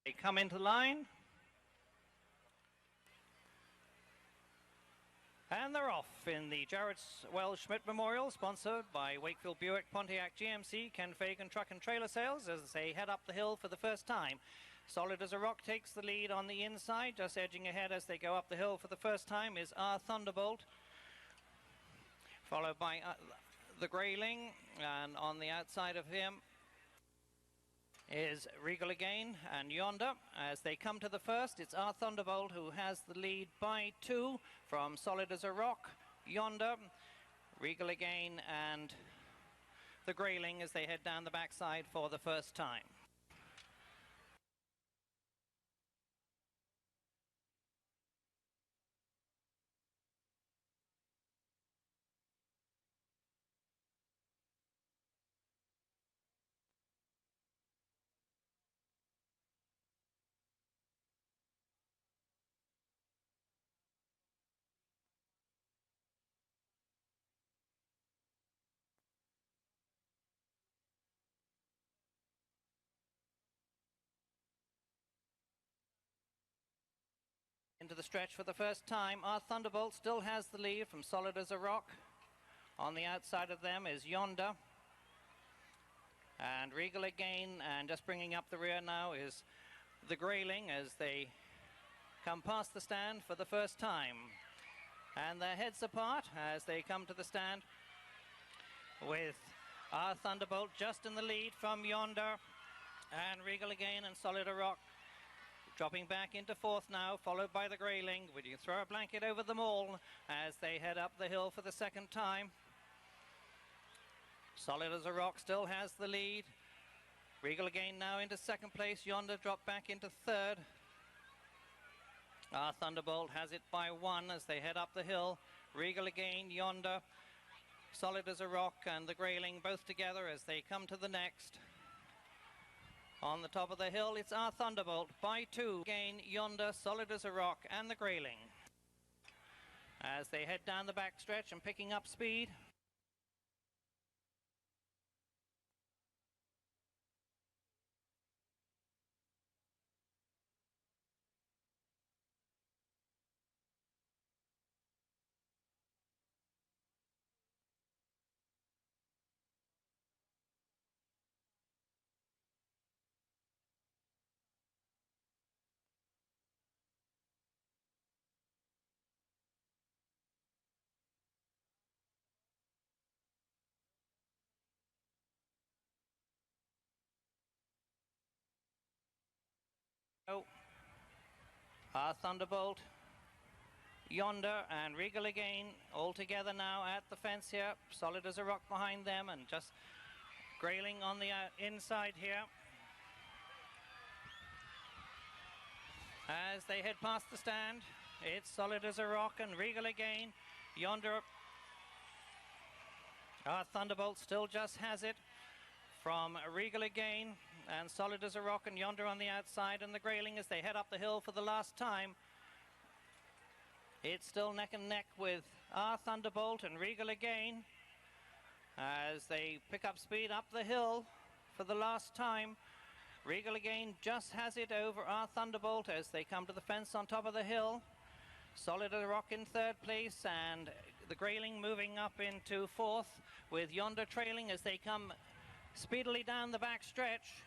They come into line. And they're off in the Jarrett Schmid Memorial, sponsored by Wakefield Buick Pontiac GMC, Ken Fagan Truck and Trailer Sales, as they head up the hill for the first time. Solid as a Rock takes the lead on the inside, just edging ahead as they go up the hill for the first time is Our Thunderbolt, followed by the Grayling, and on the outside of him is Regal Again and Yonder. As they come to the first, it's Our Thunderbolt who has the lead by 2 from Solid as a Rock, Yonder, Regal Again and the Grayling as they head down the backside for the first time. Into the stretch for the first time, Our Thunderbolt still has the lead from Solid as a Rock. On the outside of them is Yonder and Regal Again, and just bringing up the rear now is the Grayling as they come past the stand for the first time. And their heads apart as they come to the stand, with Our Thunderbolt just in the lead from Yonder and Regal Again and Solid as a Rock dropping back into fourth now, followed by the Grayling. Would you throw a blanket over them all as they head up the hill for the second time? Solid as a Rock still has the lead. Regal Again now into second place. Yonder dropped back into third. Our Thunderbolt has it by 1 as they head up the hill. Regal Again, Yonder, Solid as a Rock and the Grayling both together as they come to the next. On the top of the hill, it's Our Thunderbolt by 2. Again, Yonder, Solid as a Rock and the Grayling as they head down the back stretch and picking up speed. Our Thunderbolt, Yonder and Regal Again all together now at the fence here. Solid as a Rock behind them and just Grayling on the inside here. As they head past the stand, it's Solid as a Rock and Regal Again. Yonder, Our Thunderbolt still just has it from Regal Again and Solid as a Rock and Yonder on the outside, and the Grayling as they head up the hill for the last time. It's still neck and neck with Our Thunderbolt and Regal Again as they pick up speed up the hill for the last time. Regal Again just has it over Our Thunderbolt as they come to the fence on top of the hill. Solid as a Rock in third place and the Grayling moving up into fourth, with Yonder trailing as they come speedily down the back stretch.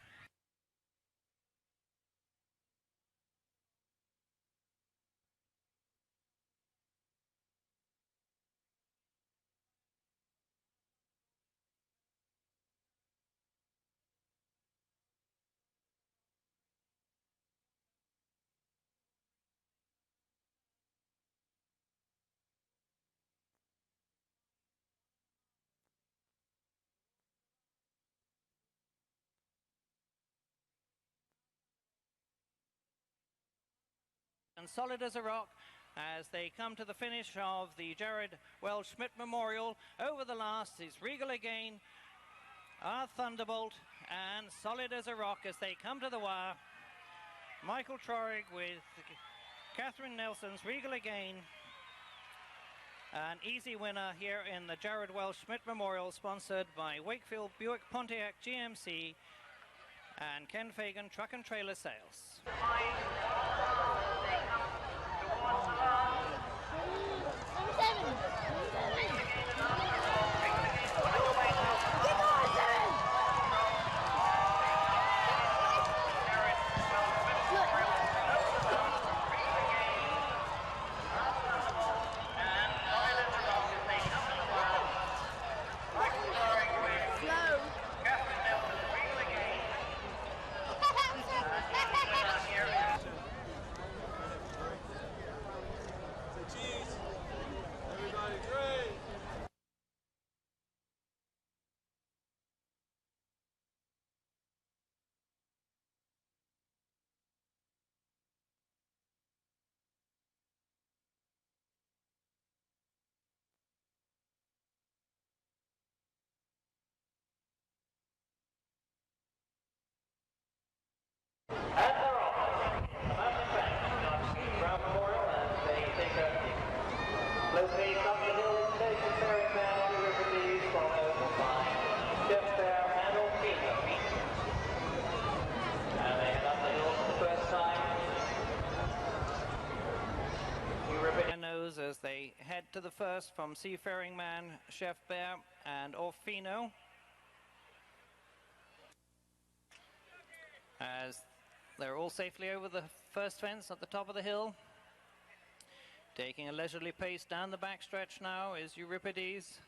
And Solid as a Rock as they come to the finish of the Jarrett Schmid Memorial. Over the last is Regal Again, Our Thunderbolt and Solid as a Rock as they come to the wire. Michael Trorig with Catherine Nelson's Regal Again. An easy winner here in the Jarrett Schmid Memorial, sponsored by Wakefield Buick Pontiac GMC, and Ken Fagan Truck and Trailer Sales. As they head to the first from Seafaring Man, Chef Bear and Orfino. As they're all safely over the first fence at the top of the hill. Taking a leisurely pace down the backstretch now is Euripides.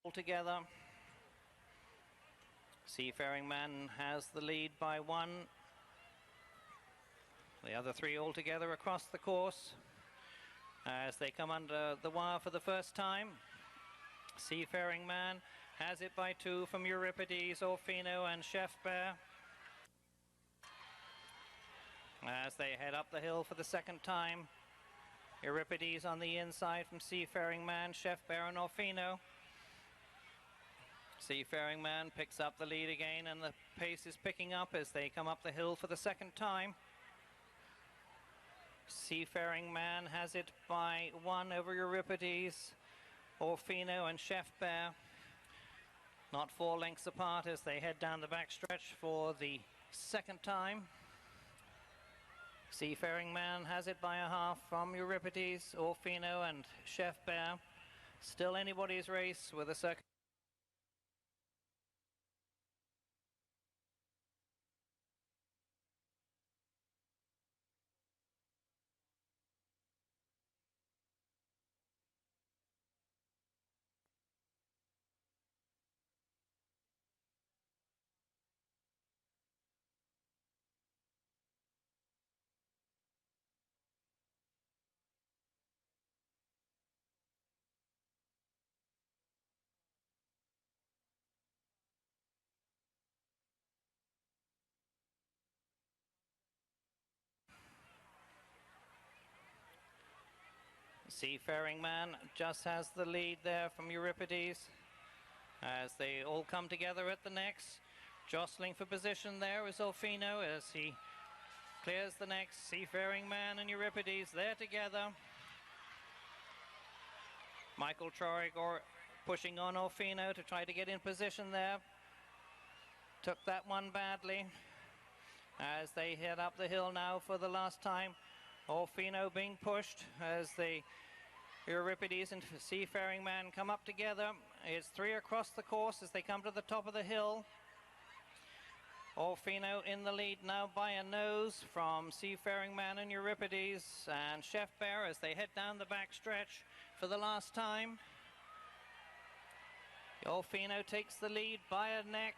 Altogether, Seafaring Man has the lead by 1. The other 3 altogether across the course as they come under the wire for the first time. Seafaring Man has it by 2 from Euripides, Orfino and Chef Bear. As they head up the hill for the second time, Euripides on the inside from Seafaring Man, Chef Bear and Orfino. Seafaring Man picks up the lead again, and the pace is picking up as they come up the hill for the second time. Seafaring Man has it by 1 over Euripides, Orfino and Chef Bear. Not 4 lengths apart as they head down the backstretch for the second time. Seafaring Man has it by 1/2 from Euripides, Orfino and Chef Bear. Still anybody's race with a second. Seafaring Man just has the lead there from Euripides as they all come together at the necks. Jostling for position there is Orfino as he clears the necks. Seafaring Man and Euripides, they're together. Michael Trorigor pushing on Orfino to try to get in position there. Took that one badly as they head up the hill now for the last time. Orfino being pushed as the Euripides and Seafaring Man come up together. It's 3 across the course as they come to the top of the hill. Orfino in the lead now by a nose from Seafaring Man and Euripides and Chef Bear as they head down the back stretch for the last time. Orfino takes the lead by a neck.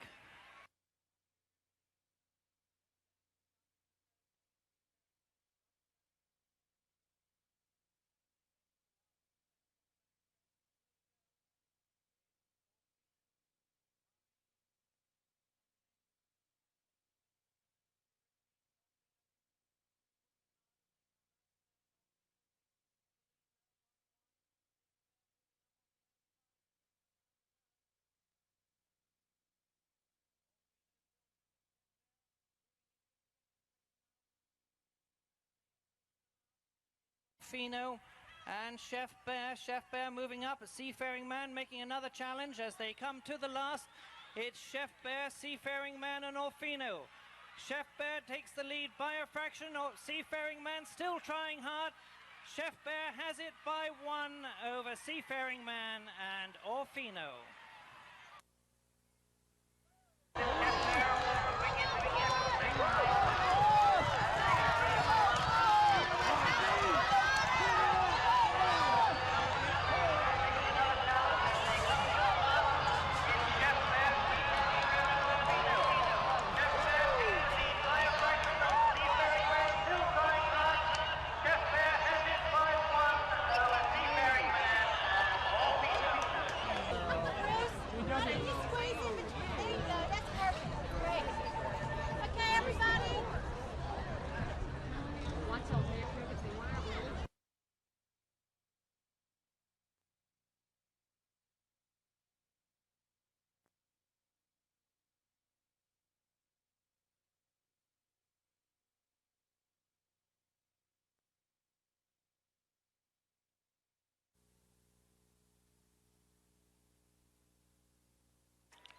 Fino and Chef Bear. Chef Bear moving up. A Seafaring Man making another challenge as they come to the last. It's Chef Bear, Seafaring Man and Orfino. Chef Bear takes the lead by a fraction. Seafaring Man still trying hard. Chef Bear has it by 1 over Seafaring Man and Orfino.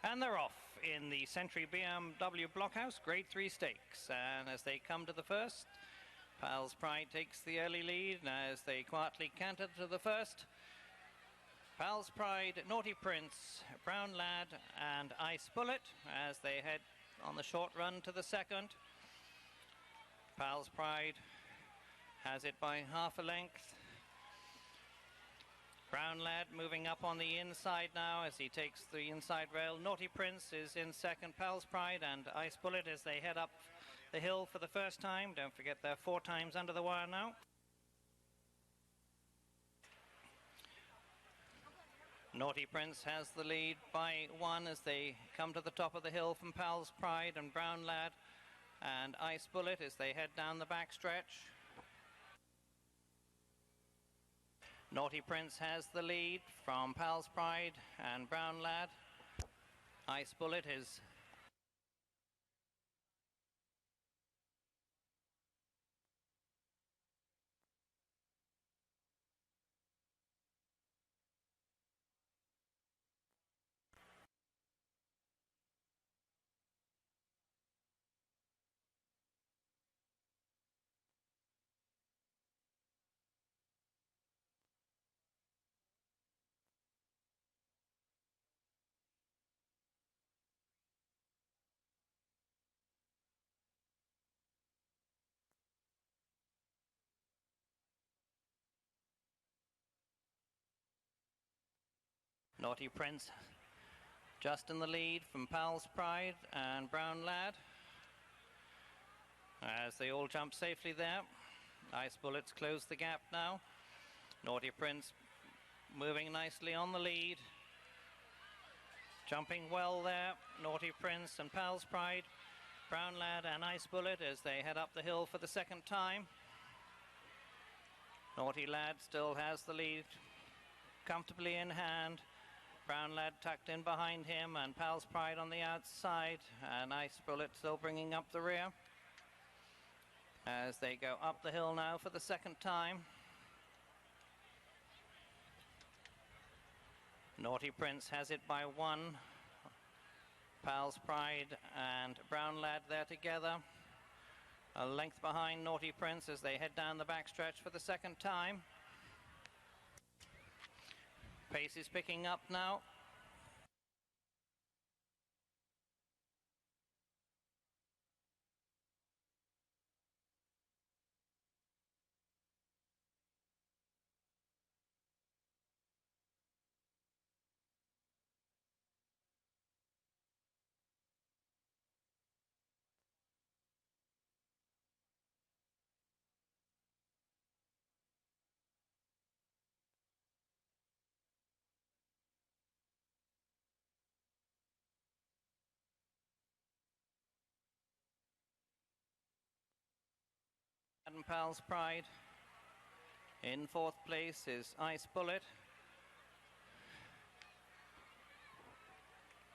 And they're off in the Century BMW Blockhouse Grade 3 Stakes. And as they come to the first, Pal's Pride takes the early lead. And as they quietly canter to the first, Pal's Pride, Naughty Prince, Brown Lad and Ice Bullet as they head on the short run to the second. Pal's Pride has it by half a length. Brown Lad moving up on the inside now as he takes the inside rail. Naughty Prince is in second. Pal's Pride and Ice Bullet as they head up the hill for the first time. Don't forget they're 4 times under the wire now. Naughty Prince has the lead by 1 as they come to the top of the hill from Pal's Pride and Brown Lad and Ice Bullet as they head down the back stretch. Naughty Prince has the lead from Pal's Pride and Brown Lad. Ice Bullet is Naughty Prince just in the lead from Pal's Pride and Brown Lad as they all jump safely there. Ice Bullets close the gap now. Naughty Prince moving nicely on the lead, jumping well there. Naughty Prince and Pal's Pride, Brown Lad and Ice Bullet as they head up the hill for the second time. Naughty Lad still has the lead comfortably in hand. Brown Lad tucked in behind him and Pal's Pride on the outside and Ice Bullet still bringing up the rear as they go up the hill now for the second time. Naughty Prince has it by 1. Pal's Pride and Brown Lad there together. A length behind Naughty Prince as they head down the backstretch for the second time. Pace is picking up now. And Pal's Pride. In 4th place is Ice Bullet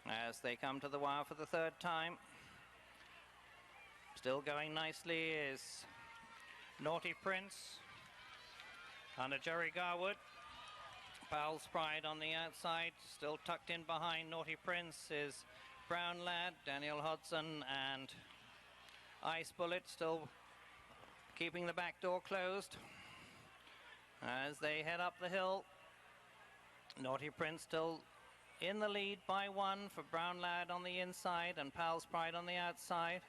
as they come to the wire for the 3rd time. Still going nicely is Naughty Prince under Jerry Garwood. Powell's Pride on the outside, still tucked in behind Naughty Prince is Brown Lad, Daniel Hodson and Ice Bullet still keeping the back door closed as they head up the hill. Naughty Prince still in the lead by 1 for Brown Lad on the inside and Powell's Pride on the outside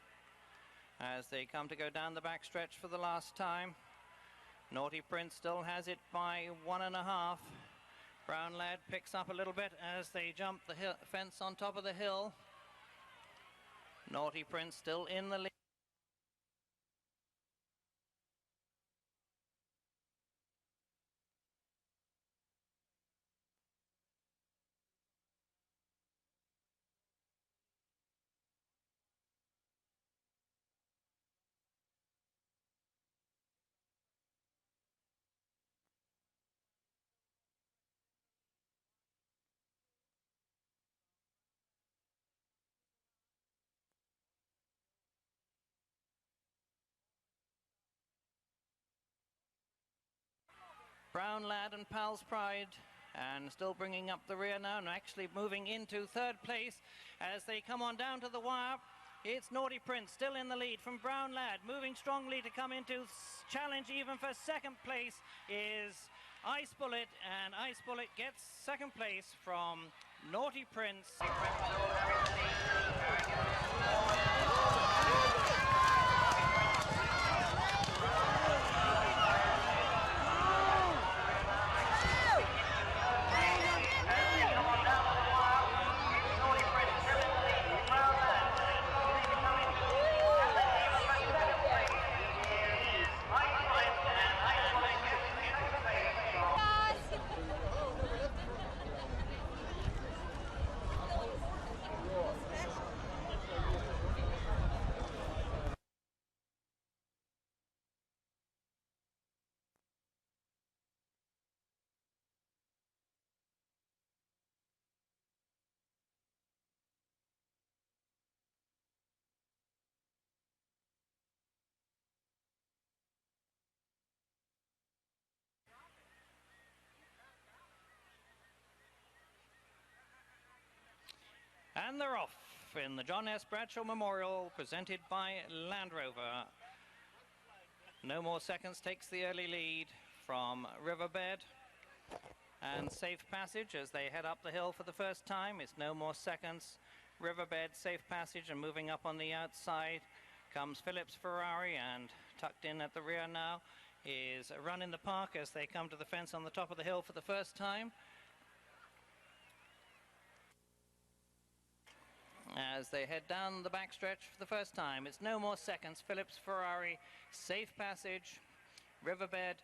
as they come to go down the back stretch for the last time. Naughty Prince still has it by 1.5. Brown Lad picks up a little bit as they jump the fence on top of the hill. Naughty Prince still in the lead. Brown Lad and Powell's Pride and still bringing up the rear now and actually moving into 3rd place as they come on down to the wire. It's Naughty Prince still in the lead from Brown Lad, moving strongly to come into challenge even for 2nd place is Ice Bullet, and Ice Bullet gets 2nd place from Naughty Prince. And they're off in the John S. Bradshaw Memorial, presented by Land Rover. No More Seconds takes the early lead from Riverbed and Safe Passage as they head up the hill for the first time. It's No More Seconds, Riverbed, Safe Passage, and moving up on the outside comes Phillips Ferrari, and tucked in at the rear now is Run in the Park as they come to the fence on the top of the hill for the first time. As they head down the backstretch for the first time, it's No More Seconds, Phillips Ferrari, Safe Passage, Riverbed,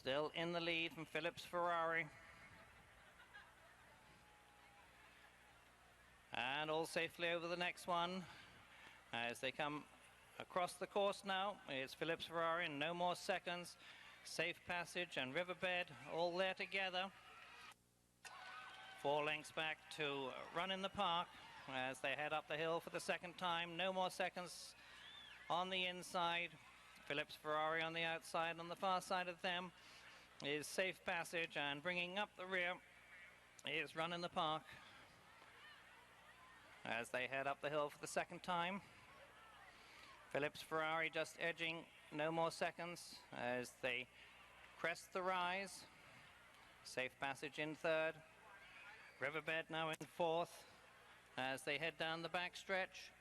still in the lead from Phillips Ferrari. And all safely over the next one as they come across the course now. It's Phillips Ferrari and No More Seconds, Safe Passage and Riverbed all there together. 4 lengths back to Run in the Park as they head up the hill for the second time. No More Seconds on the inside, Phillips Ferrari on the outside. On the far side of them is Safe Passage, and bringing up the rear is Run in the Park as they head up the hill for the second time. Phillips Ferrari just edging No More Seconds as they crest the rise. Safe Passage in third. Riverbed now in fourth as they head down the back stretch.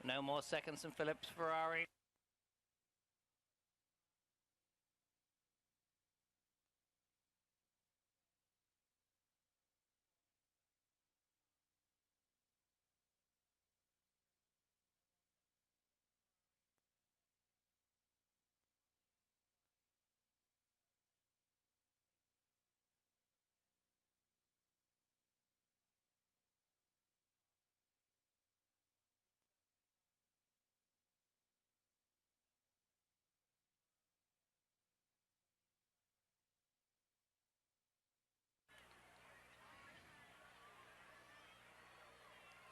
No More Seconds and Phillips Ferrari.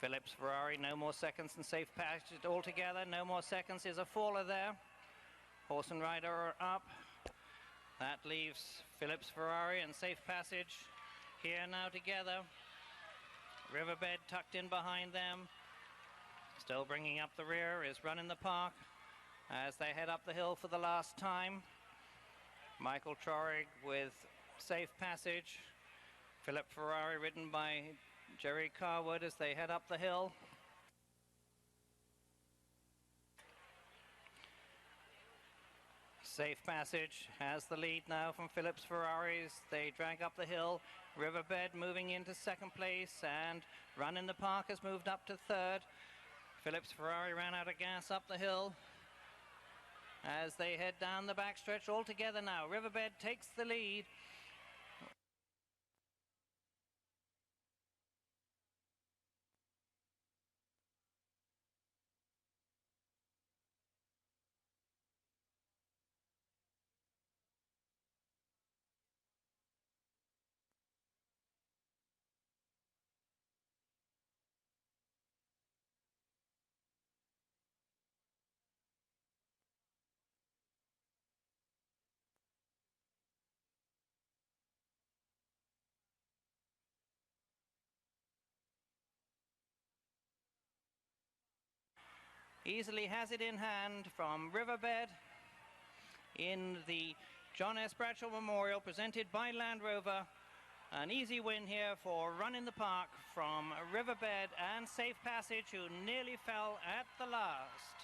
Phillips Ferrari, no more seconds and safe passage altogether. No more seconds is a faller there. Horse and rider are up. That leaves Phillips Ferrari and safe passage here now together. Riverbed tucked in behind them. Still bringing up the rear is Run in the Park as they head up the hill for the last time. Michael Trorig with safe passage. Philip Ferrari ridden by Jerry Carwood as they head up the hill. Safe Passage has the lead now from Phillips Ferraris. They drag up the hill. Riverbed moving into second place, and Run in the Park has moved up to third. Phillips Ferrari ran out of gas up the hill as they head down the backstretch all together now. Riverbed takes the lead. Easily has it in hand from Riverbed in the John S. Bradshaw Memorial presented by Land Rover. An easy win here for Run in the Park from Riverbed and Safe Passage, who nearly fell at the last.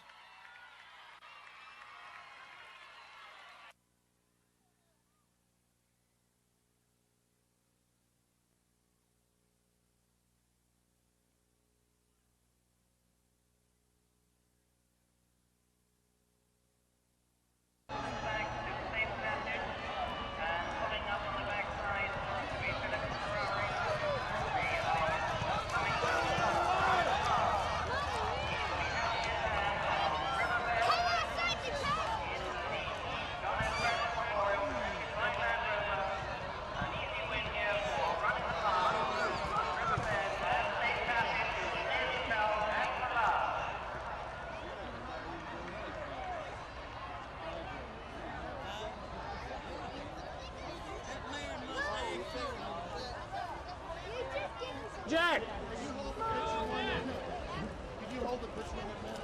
Jack! Could you hold the push one more?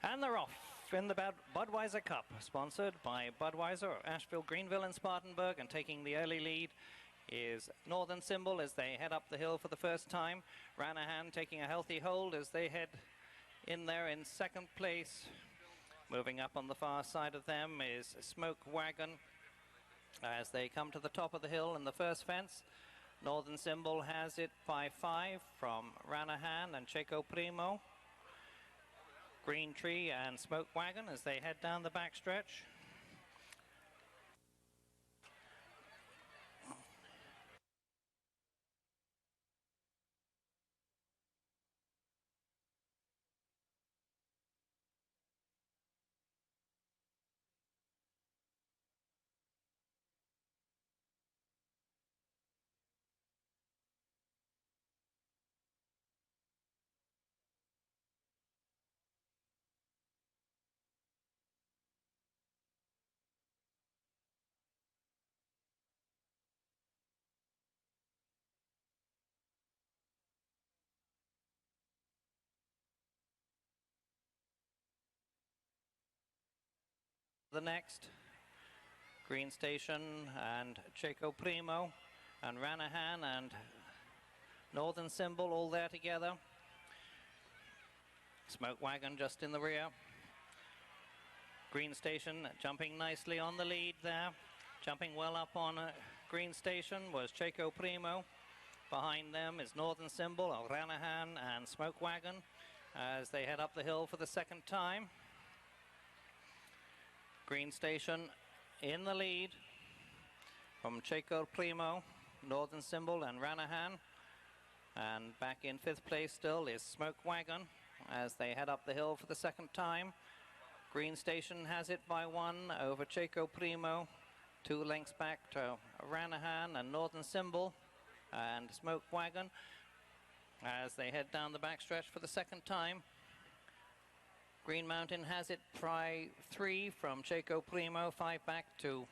And they're off in the Budweiser Cup, sponsored by Budweiser, Asheville, Greenville and Spartanburg, and taking the early lead is Northern Symbol as they head up the hill for the first time. Ranahan taking a healthy hold as they head in there in second place. Moving up on the far side of them is Smoke Wagon as they come to the top of the hill in the first fence. Northern Symbol has it by 5 from Ranahan and Checo Primo. Green Tree and Smoke Wagon as they head down the backstretch. The next, Green Station and Checo Primo and Ranahan and Northern Symbol all there together. Smoke Wagon just in the rear. Green Station jumping nicely on the lead there. Jumping well up on Green Station was Checo Primo. behind them is Northern Symbol, O'Ranahan and Smoke Wagon as they head up the hill for the second time. Green Station in the lead from Checo Primo, Northern Symbol and Ranahan. And back in 5th place still is Smoke Wagon as they head up the hill for the second time. Green Station has it by 1 over Checo Primo. 2 lengths back to Ranahan and Northern Symbol and Smoke Wagon as they head down the backstretch for the second time. Green Mountain has it by 3 from Checo Primo, 5 back to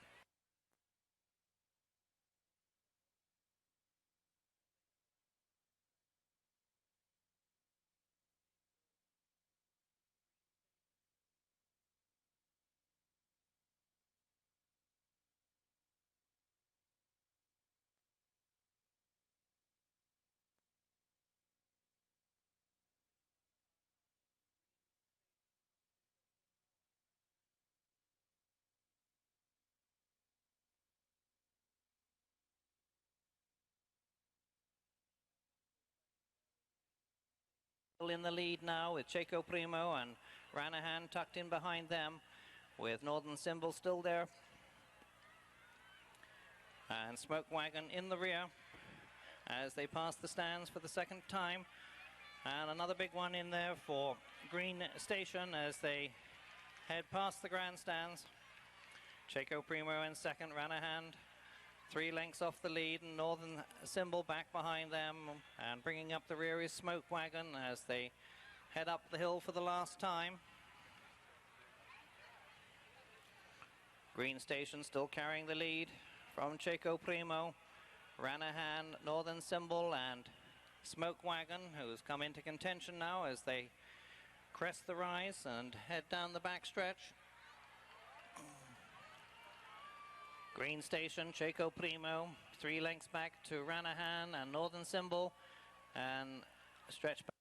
in the lead now with Checo Primo and Ranahan tucked in behind them with Northern Symbol still there and Smoke Wagon in the rear as they pass the stands for the second time, and another big one in there for Green Station as they head past the grandstands. Checo Primo in second, Ranahan 3 lengths off the lead, and Northern Symbol back behind them, and bringing up the rear is Smoke Wagon as they head up the hill for the last time. Green Station still carrying the lead from Checo Primo, Ranahan, Northern Symbol and Smoke Wagon, who's come into contention now as they crest the rise and head down the backstretch. Green Station, Checo Primo, 3 lengths back to Ranahan and Northern Symbol, and stretch back.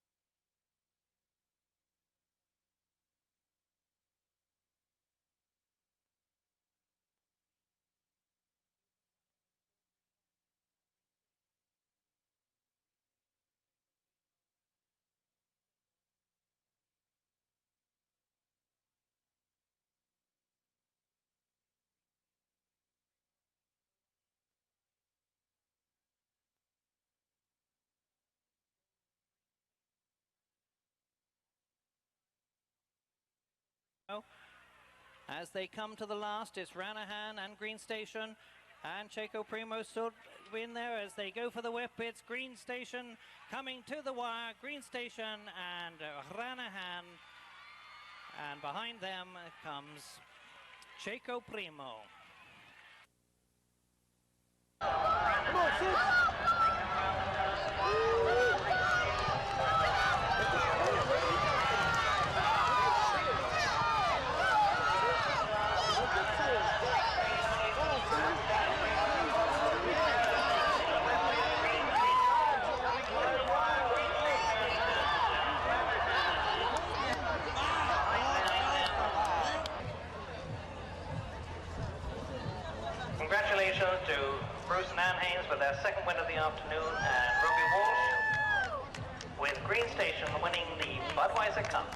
As they come to the last, it's Ranahan and Green Station, and Checo Primo stood in there as they go for the whip. It's Green Station coming to the wire, Green Station and Ranahan, and behind them comes Checo Primo. Come on, Sid. Congratulations to Bruce and Ann Haynes for their second win of the afternoon, and Ruby Walsh with Green Station winning the Budweiser Cup.